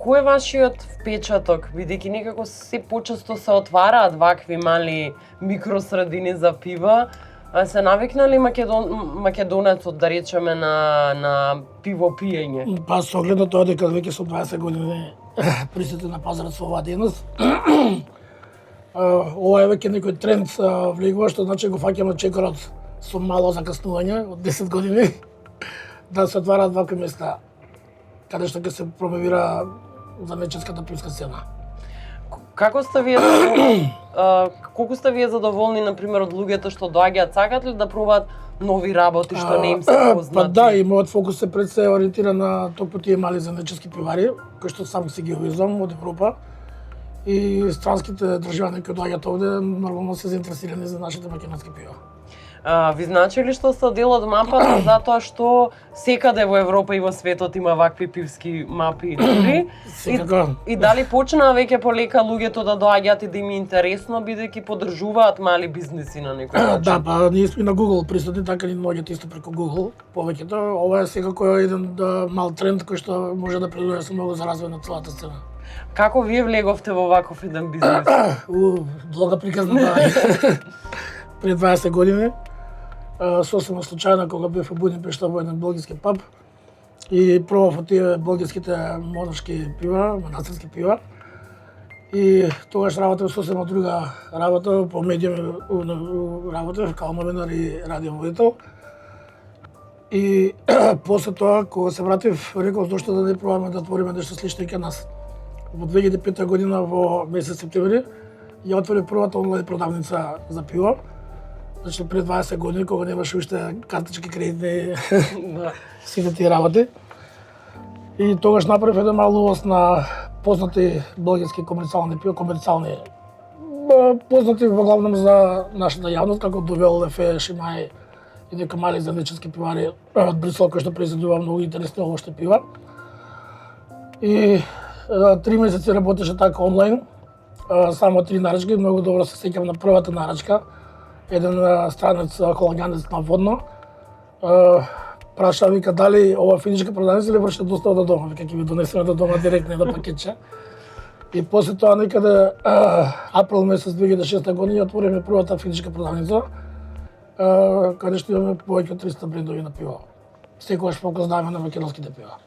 Кој е вашиот впечаток, бидејќи некако се почесто се отвараат вакви мали микросредини за пива, а се навикнали македонецот да речеме на пиво пиење? Па со оглед на тоа дека веќе со 20 години присутен на пазарот со оваа дејност, ова е веќе некој тренд влегува, што значи го фаќаме чекорот со мало закаснување од 10 години да се отвараат вакви места каде што ќе се промовира занеческата пивска сцена. Како сте вие колку сте вие задоволни на пример од луѓето што доаѓаат, сакат ли да пробаат нови работи што не им се познати? Па да, и мојот фокус се пред се ориентира на токму тие мали занечески пивари, кои што сам си ги увезувам од Европа. И странските државјани кои доаѓаат овде нормално се заинтересирани за нашите македонски пива. Ви значи ли што сте дел од мапата затоа што секаде во Европа и во светот има вакви пивски мапи, добри? И дали почнаа веќе полека луѓето да доаѓаат и да им е интересно бидејќи поддржуваат мали бизниси на некој начин? Да, па ние сме на Google присутни, така ни наоѓате исто преку Google повеќето. Ова е секако еден мал тренд кој што може да предонесе многу за развој на целата сцена. Како вие влеговте во ваков еден бизнис? Долга приказна пред 20 години. Сосема случајно кога бев во Будимпешта во еден белгиски паб и пробав од тие белгиските монашки пива, монастирски пива. И тогаш работев сосема друга работа, по медиум работев као новинар и радиоводител. И после тоа, кога се вратив, реков зошто да не пробаме да отвориме нешто слично и кај нас. Во 2005 година во месец септември ја отворив првата онлайн продавница за пиво. Значи пред 20 години кога немаше уште картички кредитни сите тие работи. И тогаш направив еден мал увоз на познати белгиски комерцијални пиво, познати во главном за нашата јавност, како Довел, Лефе, Шимај и некои мали занечески пивари од Брисел кои што произведува многу интересни овоште пива. И 3 месеци работеше така онлайн, само 3 нарачки, многу добро се сеќавам на првата нарачка. Еден странец холагјанец на водно праша, вика, дали ова физичка продавница или врши достава до дома, вика, ќе ви донесеме до дома директно на пакетче. И после тоа некаде април месец 2006 година отвориме првата физичка продавница, каде што имаме повеќе од 300 брендови на пиво. Секогаш фокус даваме на македонските пива.